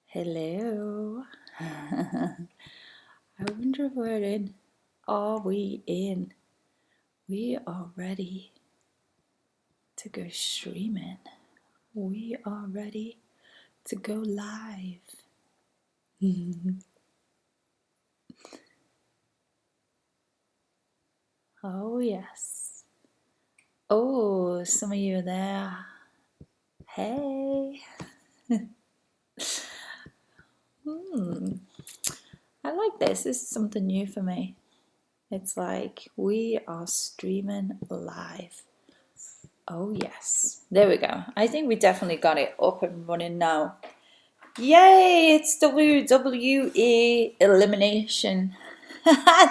Hello. I wonder if we're in. Are we in? We are ready to go streaming. We are ready to go live. Oh, yes. Oh, some of you are there. Hey. I like this. This is something new for me. It's like we are streaming live. Oh, yes. There we go. I think we definitely got it up and running now. Yay! It's WWE Elimination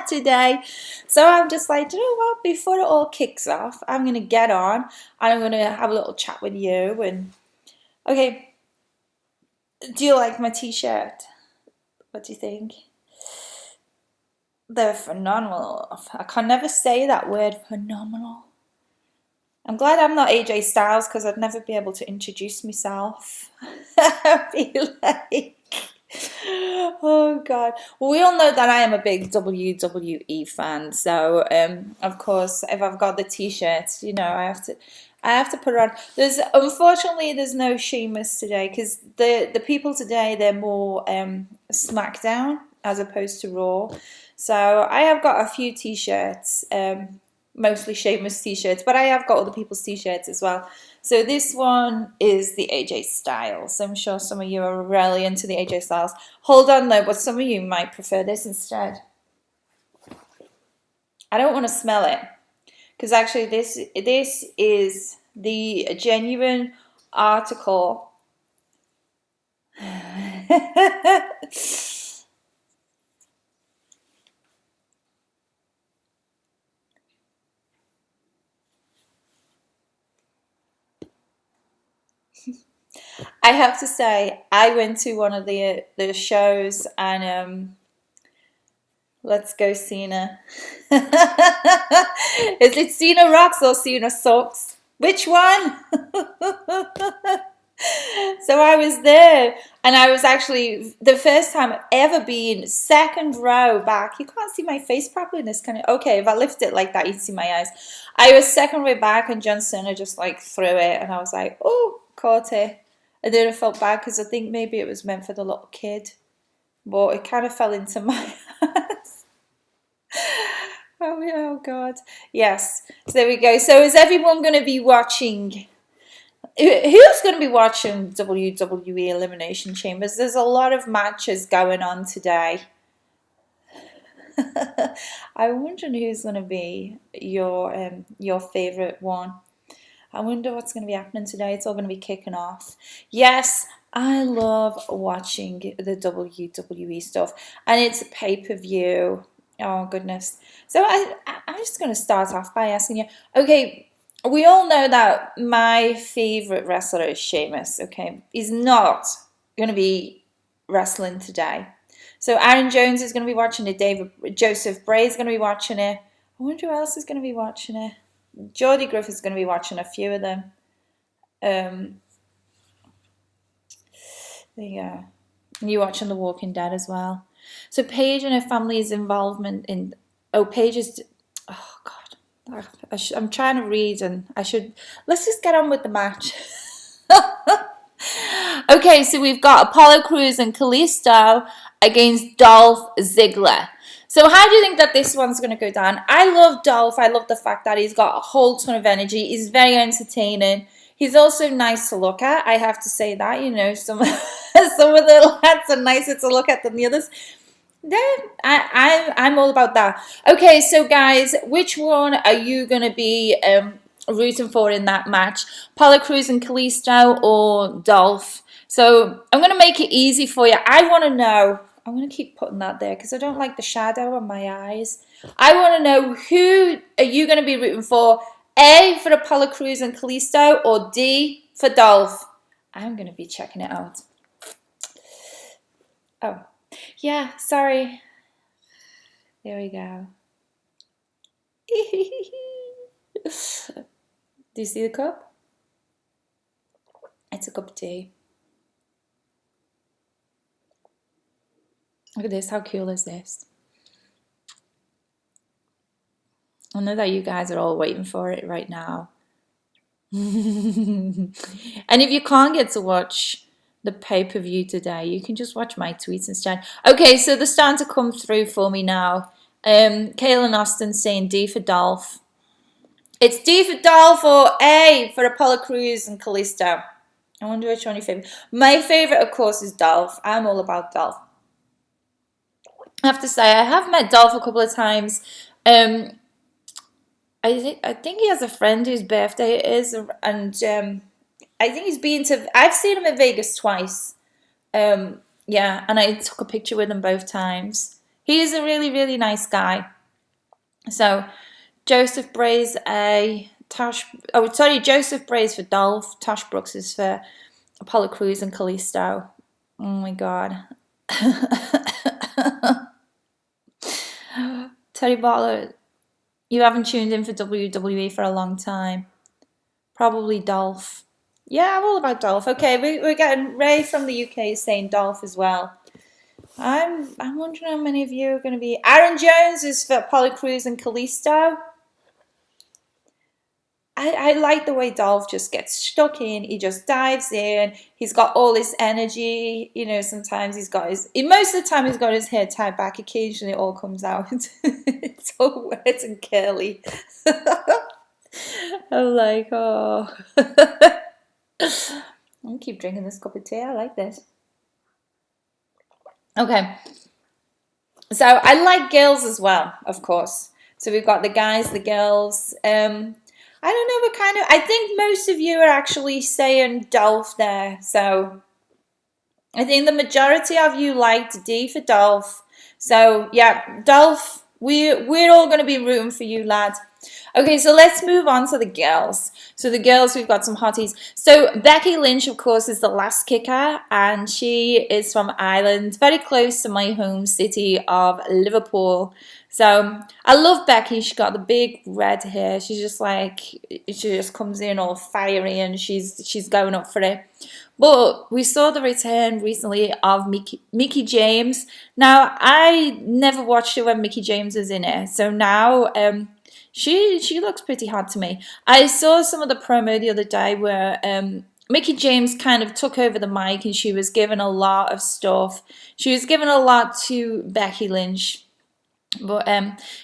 today. So I'm just like, you know what? Before it all kicks off, I'm going to get on and I'm going to have a little chat with you. And okay, do you like my t-shirt? What do you think? They're phenomenal. I can never say that word, phenomenal. I'm glad I'm not AJ Styles because I'd never be able to introduce myself. I'd be like, oh God. Well, we all know that I am a big WWE fan. So, of course, if I've got the t-shirts, you know, I have to put it on. Unfortunately, there's no Sheamus today because the people today, they're more SmackDown as opposed to Raw. So I have got a few t-shirts, mostly Sheamus t-shirts, but I have got other people's t-shirts as well. So this one is the AJ Styles. I'm sure some of you are really into the AJ Styles. Hold on though, but some of you might prefer this instead. I don't want to smell it because actually this is the genuine article. I have to say, I went to one of the shows and let's go Cena. Is it Cena rocks or Cena sucks? Which one? So I was there and I was actually the first time I've ever been second row back. You can't see my face properly in this kind of, okay, if I lift it like that, you can see my eyes. I was second row back and John Cena just like threw it and I was like, oh, caught it. And then I felt bad because I think maybe it was meant for the little kid, but it kind of fell into my hands. Oh God. Yes. So there we go. So is everyone going to be watching? Who's going to be watching WWE Elimination Chambers? There's a lot of matches going on today. I'm wondering who's going to be your favorite one. I wonder what's going to be happening today. It's all going to be kicking off. Yes, I love watching the WWE stuff, and it's a pay-per-view. Oh goodness! So I'm just going to start off by asking you. Okay, we all know that my favorite wrestler is Sheamus. Okay, he's not going to be wrestling today. So Aaron Jones is going to be watching it. Joseph Bray is going to be watching it. I wonder who else is going to be watching it. Geordie Griffith's going to be watching a few of them. There you go. And you're watching The Walking Dead as well. So Paige and her family's involvement in... Oh, Paige is... Oh, God. I'm trying to read and I should... Let's just get on with the match. Okay, so we've got Apollo Crews and Kalisto against Dolph Ziggler. So how do you think that this one's going to go down? I love Dolph. I love the fact that he's got a whole ton of energy. He's very entertaining. He's also nice to look at. I have to say that, you know, some of the lads are nicer to look at than the others. I'm all about that. Okay, so guys, which one are you going to be rooting for in that match? Apollo Crews and Kalisto or Dolph? So I'm going to make it easy for you. I want to know... I'm going to keep putting that there because I don't like the shadow on my eyes. I want to know, who are you going to be rooting for? A, for Apollo Crews and Kalisto, or D, for Dolph? I'm going to be checking it out. Oh, yeah, sorry. There we go. Do you see the cup? It's a cup of tea. Look at this. How cool is this? I know that you guys are all waiting for it right now. And if you can't get to watch the pay-per-view today, you can just watch my tweets instead. Okay, so they're starting to come through for me now. Kaylin Austin saying D for Dolph. It's D for Dolph or A for Apollo Crews and Kalisto. I wonder which one your favorite. My favorite, of course, is Dolph. I'm all about Dolph. I have to say, I have met Dolph a couple of times. I think he has a friend whose birthday it is, and I think he's been to. I've seen him in Vegas twice. Yeah, and I took a picture with him both times. He is a really, really nice guy. So, Joseph Bray's Joseph Bray's for Dolph. Tosh Brooks is for Apollo Crews and Kalisto. Oh my God. Teddy Bartlett, you haven't tuned in for WWE for a long time. Probably Dolph. Yeah, I'm all about Dolph. Okay, we're getting Ray from the UK saying Dolph as well. I'm wondering how many of you are going to be. Aaron Jones is for Apollo Crews and Kalisto. I like the way Dolph just gets stuck in. He just dives in. He's got all this energy. You know, sometimes most of the time he's got his hair tied back. Occasionally it all comes out. It's all wet and curly. I'm like, oh. I'm going to keep drinking this cup of tea. I like this. Okay. So I like girls as well, of course. So we've got the guys, the girls. I don't know, I think most of you are actually saying Dolph there. So I think the majority of you liked D for Dolph. So yeah, Dolph, we're all going to be rooting for you, lad. Okay, so let's move on to the girls. So the girls, we've got some hotties. So Becky Lynch, of course, is the last kicker, and she is from Ireland, very close to my home city of Liverpool. So I love Becky. She got the big red hair. She just comes in all fiery, and she's going up for it. But we saw the return recently of Mickie James. Now, I never watched it when Mickie James was in it. So now she looks pretty hot to me. I saw some of the promo the other day where Mickie James kind of took over the mic and she was given a lot of stuff. She was given a lot to Becky Lynch. But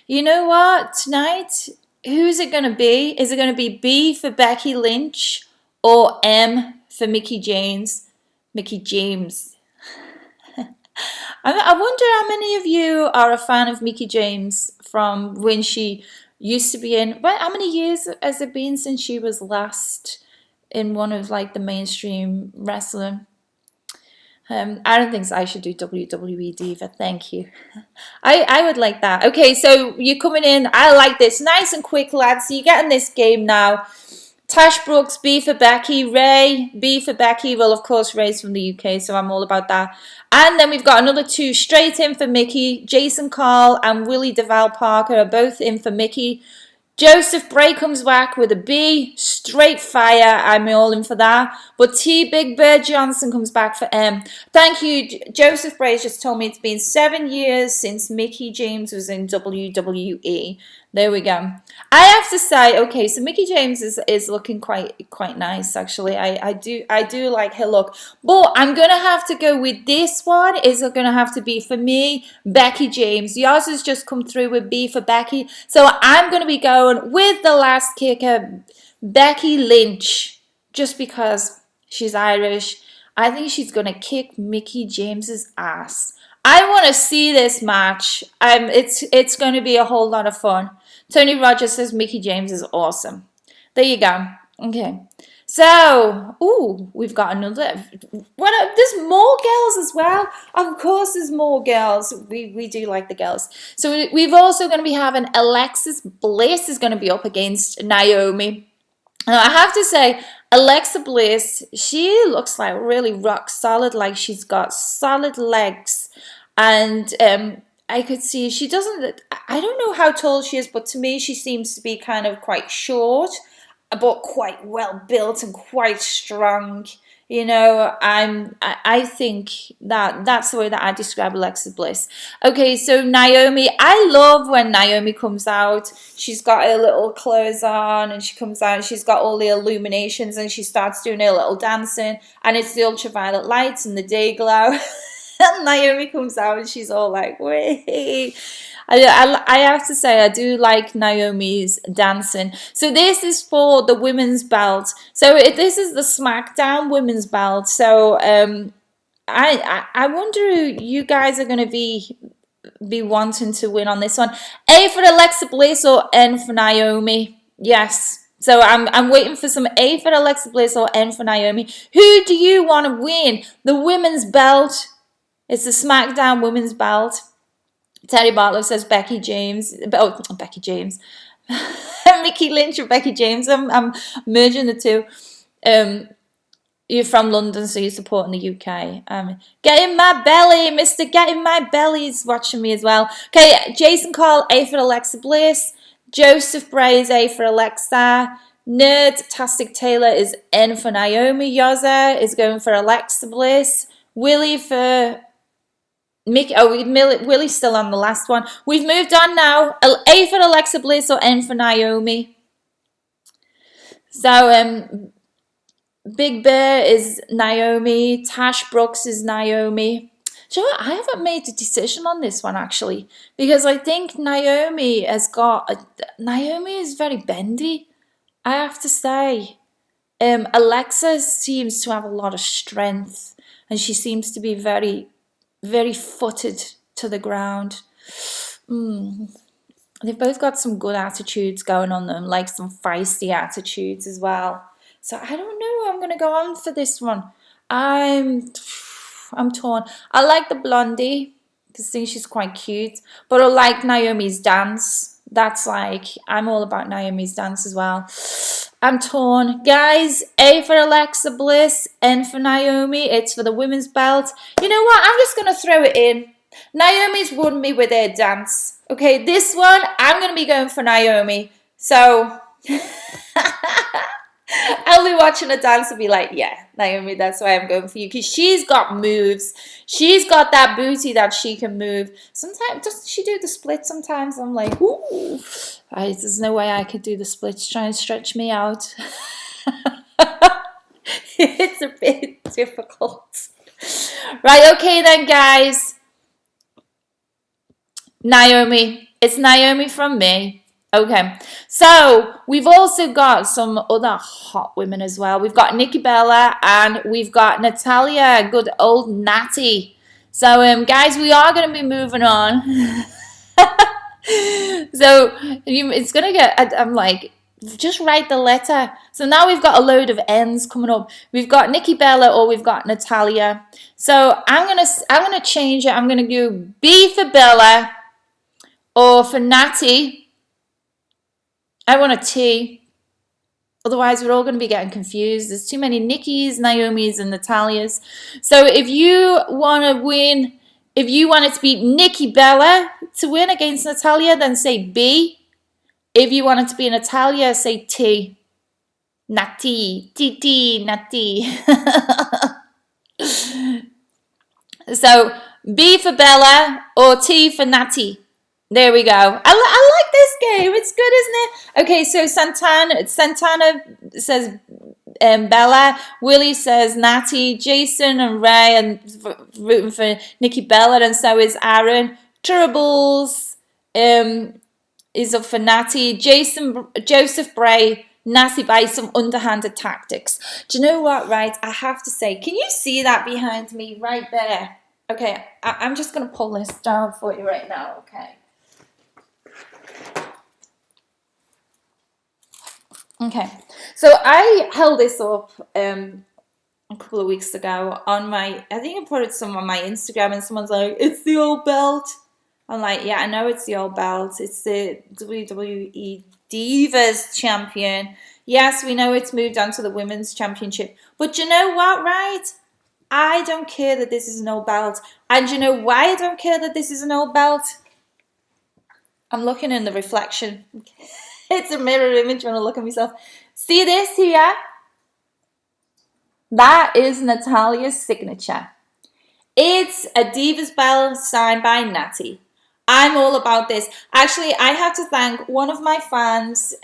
you know what? Tonight, who's it going to be? Is it going to be B for Becky Lynch or M for Mickie James? Mickie James. I wonder how many of you are a fan of Mickie James from when she used to be in. Well, how many years has it been since she was last in one of like the mainstream wrestling? I don't think so. I should do WWE Diva. Thank you. I would like that. Okay, so you're coming in. I like this. Nice and quick, lads. So you're getting this game now. Tash Brooks, B for Becky. Ray, B for Becky. Well, of course, Ray's from the UK, so I'm all about that. And then we've got another two straight in for Mickie. Jason Carl and Willie DeVal Parker are both in for Mickie. Joseph Bray comes back with a B, straight fire. I'm all in for that. But T Big Bird Johnson comes back for M. Thank you. Joseph Bray just told me it's been 7 years since Mickie James was in WWE. There we go. I have to say, okay, so Mickie James is looking quite nice actually. I do like her look. But I'm gonna have to go with this one. Is it gonna have to be for me, Becky James. Yours has just come through with B for Becky. So I'm gonna be going with the last kicker, Becky Lynch, just because she's Irish. I think she's gonna kick Mickie James's ass. I want to see this match. It's going to be a whole lot of fun. Tony Rogers says Mickie James is awesome. There you go. Okay. So, we've got another. There's more girls as well. Of course, there's more girls. We do like the girls. So we've also going to be having Alexis Bliss is going to be up against Naomi. Now, I have to say, Alexa Bliss, she looks like really rock solid, like she's got solid legs. And I could see I don't know how tall she is, but to me, she seems to be kind of quite short. but quite well built and quite strong. You know, I think that that's the way that I describe Alexa Bliss. Okay, so Naomi, I love when Naomi comes out. She's got her little clothes on and she comes out and she's got all the illuminations and she starts doing her little dancing and it's the ultraviolet lights and the day glow. And Naomi comes out and she's all like, wait. I have to say, I do like Naomi's dancing. So this is for the women's belt. So this is the SmackDown women's belt. So I wonder who you guys are going to be wanting to win on this one. A for Alexa Bliss or N for Naomi? Yes. So I'm waiting for some A for Alexa Bliss or N for Naomi. Who do you want to win the women's belt? It's the SmackDown women's belt. Terry Bartlett says Becky James. Oh, Becky James. Mickey Lynch and Becky James. I'm merging the two. You're from London, so you're supporting the UK. Get in my belly, Mr. Get in my belly is watching me as well. Okay, Jason Cole, A for Alexa Bliss. Joseph Bray is A for Alexa. Nerd-tastic Taylor is N for Naomi. Yoza is going for Alexa Bliss. Willie for Mickey. Oh, Willie's still on the last one. We've moved on now. A for Alexa Bliss or N for Naomi. So, Big Bear is Naomi. Tash Brooks is Naomi. Do you know what? I haven't made a decision on this one, actually. Because I think Naomi Naomi is very bendy, I have to say. Alexa seems to have a lot of strength. And she seems to be very, very footed to the ground. They've both got some good attitudes going on them, like some feisty attitudes as well. So I don't know who I'm going to go on for this one. I'm torn. I like the blondie because I think she's quite cute. But I like Naomi's dance. That's like, I'm all about Naomi's dance as well. I'm torn. Guys, A for Alexa Bliss, N for Naomi. It's for the women's belt. You know what? I'm just going to throw it in. Naomi's won me with her dance. Okay, this one, I'm going to be going for Naomi. So, I'll be watching her dance and be like, yeah, Naomi, that's why I'm going for you. Because she's got moves. She's got that booty that she can move. Sometimes, doesn't she do the split sometimes? I'm like, ooh. There's no way I could do the splits. Try and stretch me out. It's a bit difficult. Right, okay then, guys. Naomi. It's Naomi from me. Okay. So, we've also got some other hot women as well. We've got Nikki Bella and we've got Natalia, good old Natty. So, guys, we are going to be moving on. So, it's going to get, I'm like, just write the letter. So now we've got a load of N's coming up. We've got Nikki Bella or we've got Natalia. So I'm gonna change it. I'm gonna go B for Bella or for Natty. I want a T. Otherwise, we're all going to be getting confused. There's too many Nikkis, Naomis, and Natalias. So if you want to win, if you want it to be Nikki Bella to win against Natalia, then say B. If you want it to be Natalia, say T. Natty. T, Natty. So, B for Bella or T for Natty. There we go. I like this game. It's good, isn't it? Okay, so Santana says Bella. Willie says Natty. Jason and Ray are rooting for Nikki Bella, and so is Aaron. Troubles is up for Natty. Joseph Bray, Natty by some underhanded tactics. Do you know what, right? I have to say, can you see that behind me right there? Okay, I'm just going to pull this down for you right now, okay? Okay, so I held this up a couple of weeks ago on my, I think I put it some on my Instagram and someone's like, it's the old belt. I'm like, yeah, I know it's the old belt. It's the WWE Divas Champion. Yes, we know it's moved on to the Women's Championship. But you know what, right? I don't care that this is an old belt. And you know why I don't care that this is an old belt? I'm looking in the reflection. It's a mirror image when I look at myself. See this here? That is Natalia's signature. It's a Divas Bell signed by Natty. I'm all about this. Actually, I have to thank one of my fans,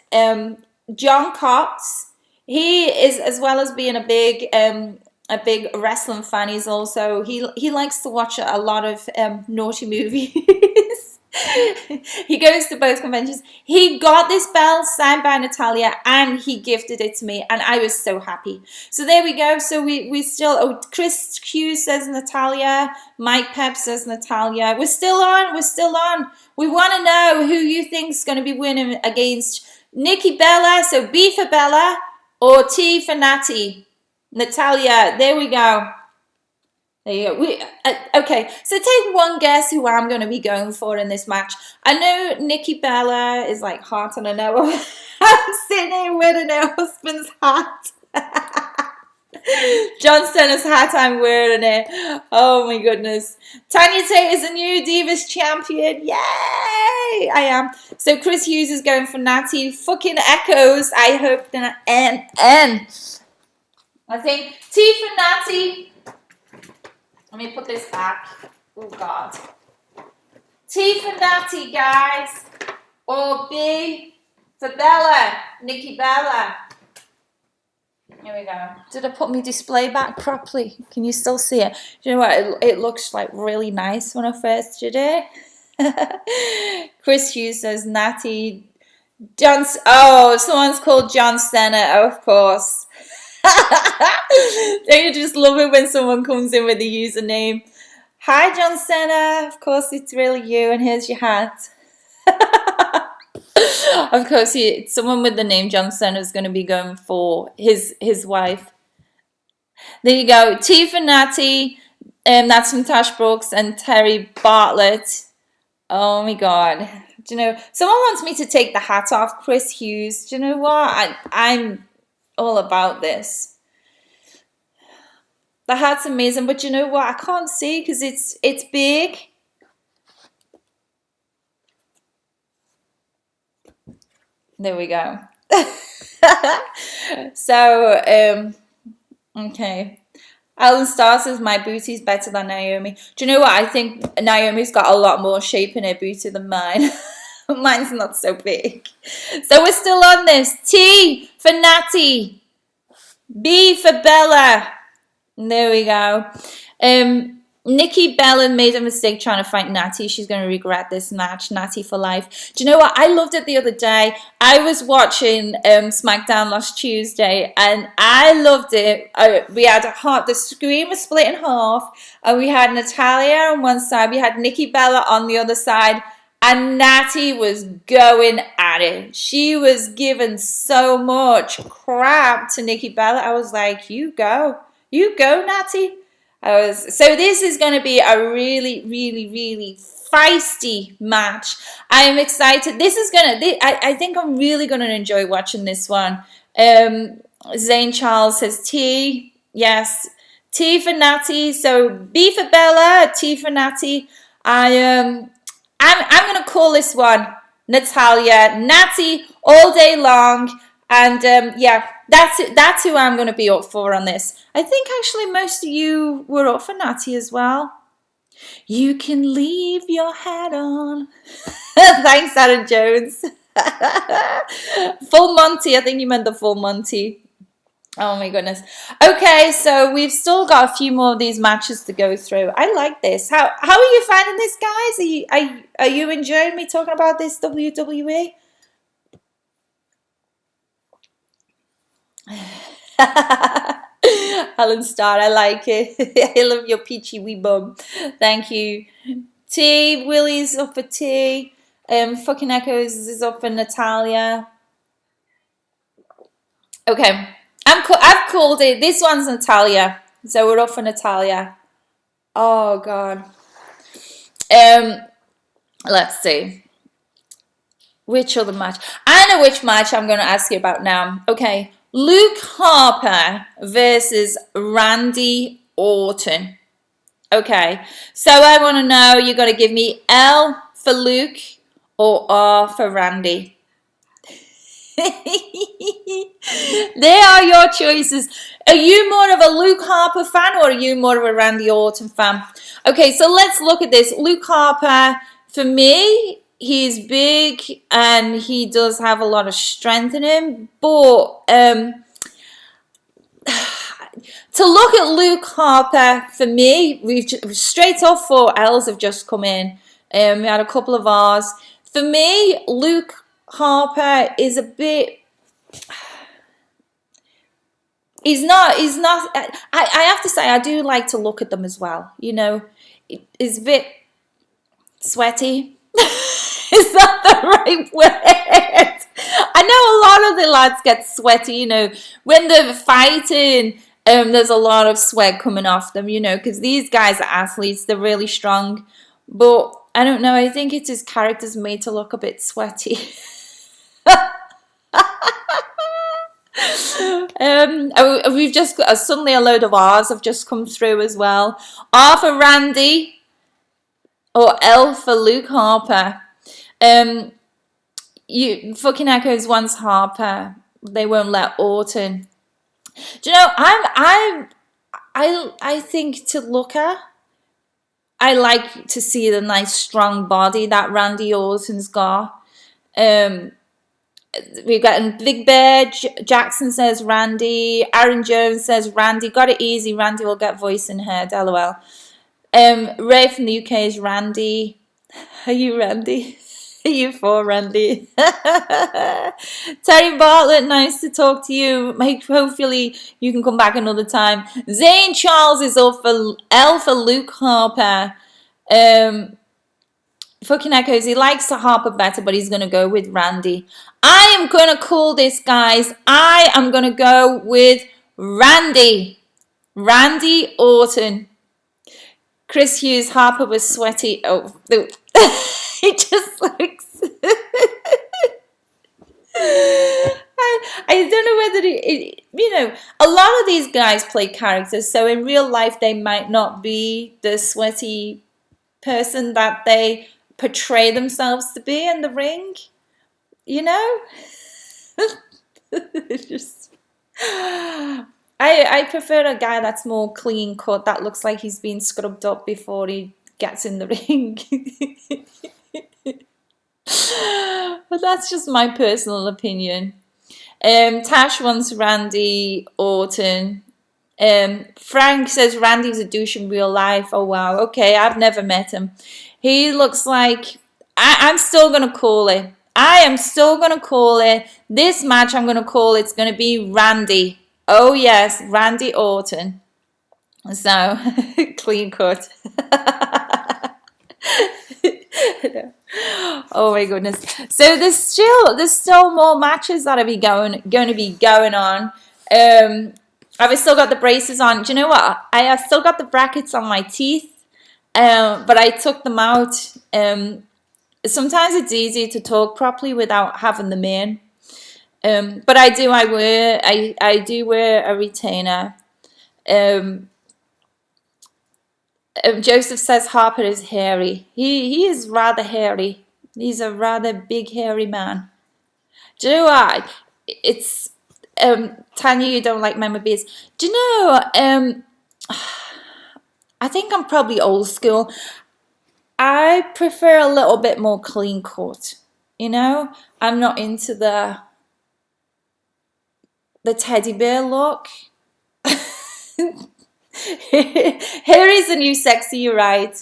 John Cox. He is, as well as being a big wrestling fan, he's also he likes to watch a lot of naughty movies. He goes to both conventions. He got this bell signed by Natalia and he gifted it to me, and I was so happy. So there we go. So we still, Chris Hughes says Natalia, Mike Pep says Natalia. We're still on. We want to know who you think's going to be winning against Nikki Bella. So B for Bella or T for Natty. Natalia, there we go. There you go. Okay, so take one guess who I'm going to be going for in this match. I know Nikki Bella is like hot, and I know I'm sitting here wearing her husband's hat. John Cena's hat, I'm wearing it. Oh my goodness. Tanya Tate is a new Divas champion. Yay! I am. So Chris Hughes is going for Natty. Fucking echoes. I hope that N. I think T for Natty. Let me put this back. Oh, God. T for Natty, guys. Or B for Bella. Nikki Bella. Here we go. Did I put my display back properly? Can you still see it? Do you know what? It looks like really nice when I first did it. Chris Hughes says Natty. Someone's called John Cena. Oh, of course. Don't you just love it when someone comes in with the username? Hi, John Cena. Of course, it's really you, and here's your hat. Of course, someone with the name John Cena is going to be going for his wife. There you go. T for Natty. That's from Tash Brooks and Terry Bartlett. Oh my God. Do you know, someone wants me to take the hat off Chris Hughes. Do you know what? I'm all about this. The hat's amazing, but you know what? I can't see because it's big. There we go. So, okay. Alan Starr says my booty's better than Naomi. Do you know what? I think Naomi's got a lot more shape in her booty than mine. Mine's not so big. So we're still on this. T for Natty. B for Bella. There we go. Nikki Bella made a mistake trying to fight Natty. She's going to regret this match. Natty for life. Do you know what? I loved it the other day. I was watching SmackDown last Tuesday, and I loved it. We had the screen was split in half, and we had Natalia on one side. We had Nikki Bella on the other side. And Natty was going at it. She was giving so much crap to Nikki Bella. I was like, you go, Natty. So this is going to be a really, really, really feisty match. I'm excited. I think I'm really going to enjoy watching this one. Zane Charles says T. Yes, T for Natty. So B for Bella, T for Natty. I'm going to call this one Natalia. Natty all day long. And yeah, that's who I'm going to be up for on this. I think actually most of you were up for Natty as well. You can leave your hat on. Thanks, Aaron Jones. Full Monty. I think you meant the full Monty. Oh my goodness. Okay, so we've still got a few more of these matches to go through. I like this. How are you finding this, guys? Are you enjoying me talking about this WWE? Alan Starr, I like it. I love your peachy wee bum. Thank you. T, Willie's up for T. Fucking Echoes is up for Natalia. Okay. I've called it. This one's Natalia. So we're up for Natalia. Oh, God. Let's see. Which other match? I know which match I'm going to ask you about now. Okay. Luke Harper versus Randy Orton. Okay. So I want to know, you're going to give me L for Luke or R for Randy. They are your choices. Are you more of a Luke Harper fan or are you more of a Randy Orton fan? Okay, so let's look at this. Luke Harper, for me, he's big and he does have a lot of strength in him. But to look at Luke Harper, for me, we've straight off 4 L's have just come in. We had a couple of R's. For me, Luke Harper is a bit... He's not, I have to say, I do like to look at them as well. You know, it's a bit sweaty. Is that the right word? I know a lot of the lads get sweaty, you know, when they're fighting. There's a lot of sweat coming off them, you know, because these guys are athletes. They're really strong. But I don't know. I think it's his character's made to look a bit sweaty. We've just got suddenly a load of R's have just come through as well. R for Randy or L for Luke Harper. You fucking Echoes wants Harper. They won't let Orton. Do you know, I think to look at, I like to see the nice strong body that Randy Orton's got. We've got Big Bear Jackson says Randy. Aaron Jones says Randy. Got it easy. Randy will get voice in head. LOL. Ray from the UK is Randy. Are you Randy? Are you for Randy? Terry Bartlett, nice to talk to you. Hopefully you can come back another time. Zane Charles is L for Luke Harper. Fucking Echoes, he likes Harper better, but he's going to go with Randy. I am going to call this, guys. I am going to go with Randy. Randy Orton. Chris Hughes, Harper was sweaty. Oh, he just looks... I don't know whether you know, a lot of these guys play characters, so in real life they might not be the sweaty person that they portray themselves to be in the ring, you know. Just I prefer a guy that's more clean cut, that looks like he's been scrubbed up before he gets in the ring. But that's just my personal opinion. Tash wants Randy Orton. Frank says Randy's a douche in real life. Oh wow, okay, I've never met him. He looks like... I'm still going to call it. I am still going to call it. This match I'm going to call it's going to be Randy. Oh yes, Randy Orton. So, clean cut. Oh my goodness. So there's still more matches that are going to be going on. I've still got the braces on. Do you know what? I have still got the brackets on my teeth. But I took them out. Sometimes it's easy to talk properly without having them in. But I do wear a retainer. Joseph says Harper is hairy. He is rather hairy. He's a rather big hairy man. Do you know what? It's Tanya, you don't like memorabilia. Do you know? I think I'm probably old school. I prefer a little bit more clean cut. You know, I'm not into the teddy bear look. Here is the new sexy, you're right.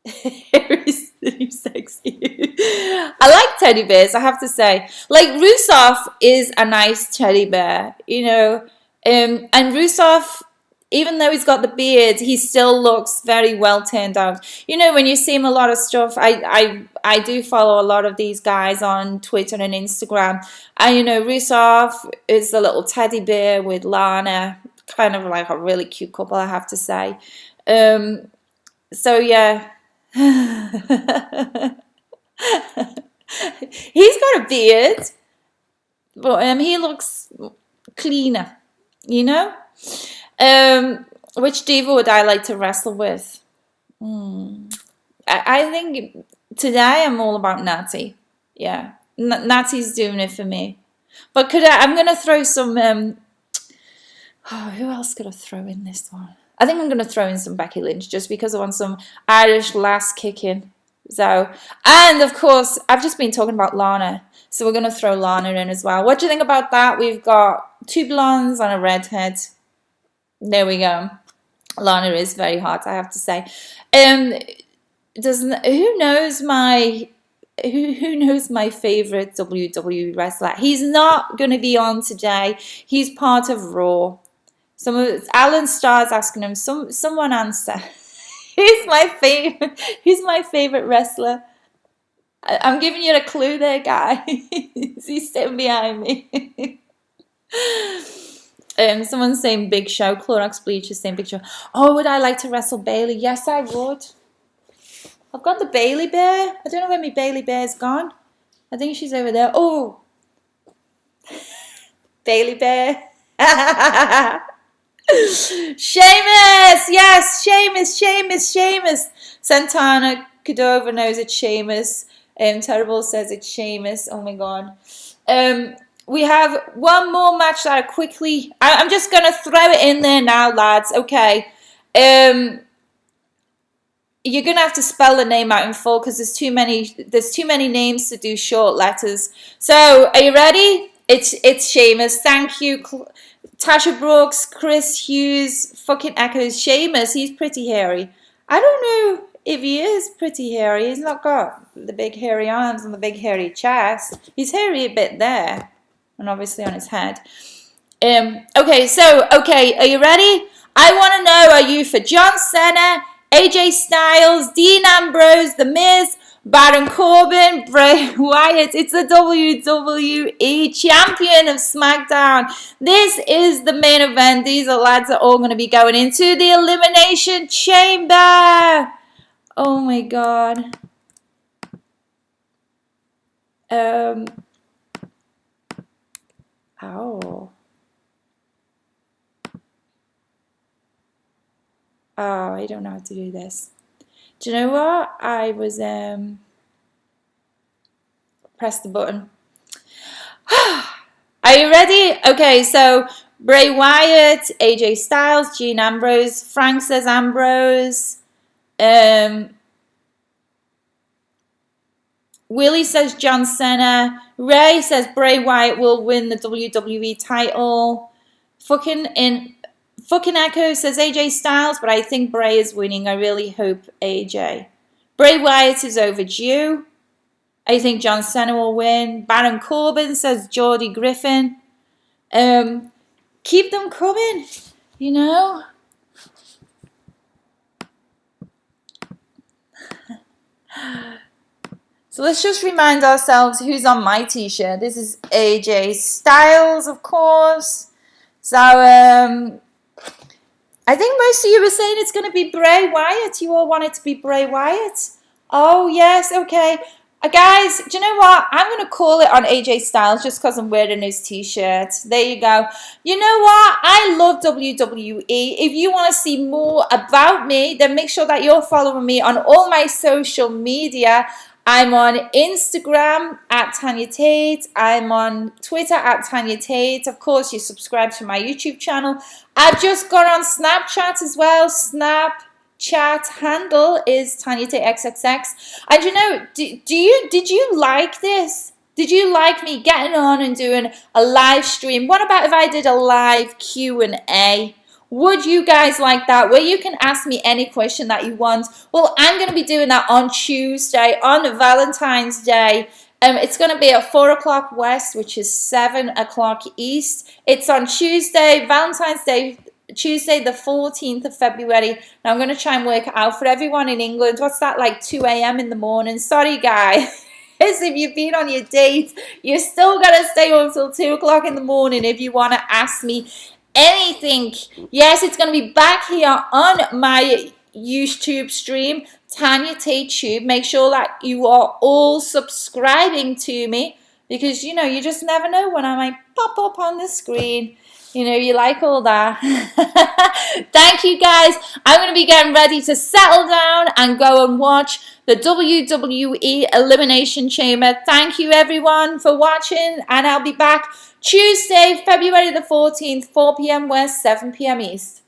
Here is the new sexy. I like teddy bears, I have to say. Like Rusev is a nice teddy bear, you know. And Rusev, even though he's got the beard, he still looks very well turned out. You know, when you see him a lot of stuff, I do follow a lot of these guys on Twitter and Instagram. And, you know, Rusev is a little teddy bear with Lana. Kind of like a really cute couple, I have to say. So, yeah. He's got a beard. But he looks cleaner, you know? Which diva would I like to wrestle with? I think today I'm all about Natty. Yeah, Natty's doing it for me. But I'm going to throw some, who else could I throw in this one? I think I'm going to throw in some Becky Lynch just because I want some Irish lass kicking. So, and of course, I've just been talking about Lana. So we're going to throw Lana in as well. What do you think about that? We've got 2 blondes and a redhead. There we go. Lana is very hot, I have to say. Who knows my favorite WWE wrestler? He's not going to be on today. He's part of Raw. Alan Starr's asking him. Someone answer. Who's my favorite wrestler? I'm giving you a clue there, guy. He's sitting behind me. Someone's saying Big Show. Clorox Bleach is saying Big Show. Oh, would I like to wrestle Bailey? Yes, I would. I've got the Bailey Bear. I don't know where my Bailey Bear's gone. I think she's over there. Oh, Bailey Bear. Sheamus. Yes, Sheamus. Santana Cordova knows it's Sheamus. Terrible says it's Sheamus. Oh my god. We have one more match that I quickly... I'm just going to throw it in there now, lads. Okay. You're going to have to spell the name out in full because there's too many names to do short letters. So, are you ready? It's Sheamus. Thank you. Tasha Brooks, Chris Hughes, fucking echoes Sheamus. He's pretty hairy. I don't know if he is pretty hairy. He's not got the big hairy arms and the big hairy chest. He's hairy a bit there. And obviously on his head. Okay, are you ready? I want to know, are you for John Cena, AJ Styles, Dean Ambrose, The Miz, Baron Corbin, Bray Wyatt? It's the WWE Champion of SmackDown. This is the main event. These are lads that are all going to be going into the Elimination Chamber. Oh my god. Oh, I don't know how to do this. Do you know what? I was, press the button. Are you ready? Okay, so Bray Wyatt, AJ Styles, Dean Ambrose. Frank says Ambrose. Willie says John Cena. Ray says Bray Wyatt will win the WWE title. Fucking Echo says AJ Styles, but I think Bray is winning. I really hope AJ. Bray Wyatt is overdue. I think John Cena will win. Baron Corbin says Geordie Griffin. Keep them coming, you know. So let's just remind ourselves who's on my t-shirt. This is AJ Styles, of course. So, I think most of you were saying it's going to be Bray Wyatt. You all want it to be Bray Wyatt. Oh, yes, okay. Guys, do you know what? I'm going to call it on AJ Styles just because I'm wearing his t-shirt. There you go. You know what? I love WWE. If you want to see more about me, then make sure that you're following me on all my social media. I'm on Instagram at Tanya Tate. I'm on Twitter at Tanya Tate. Of course, you subscribe to my YouTube channel. I've just got on Snapchat as well. Snapchat handle is Tanya Tate XXX. And you know, did you like this? Did you like me getting on and doing a live stream? What about if I did a live Q&A? Would you guys like that? Where you can ask me any question that you want. Well, I'm going to be doing that on Tuesday, on Valentine's Day. It's going to be at 4 o'clock West, which is 7 o'clock East. It's on Tuesday, Valentine's Day, Tuesday the 14th of February. And I'm going to try and work it out for everyone in England. What's that, like 2 a.m. in the morning? Sorry, guys. If you've been on your date, you're still going to stay until 2 o'clock in the morning if you want to ask me anything. Yes, it's going to be back here on my YouTube stream, Tanya Tate Tube. Make sure that you are all subscribing to me. because, you know, you just never know when I might pop up on the screen. You know, you like all that. Thank you, guys. I'm going to be getting ready to settle down and go and watch the WWE Elimination Chamber. Thank you, everyone, for watching, and I'll be back Tuesday, February the 14th, 4 p.m. West, 7 p.m. East.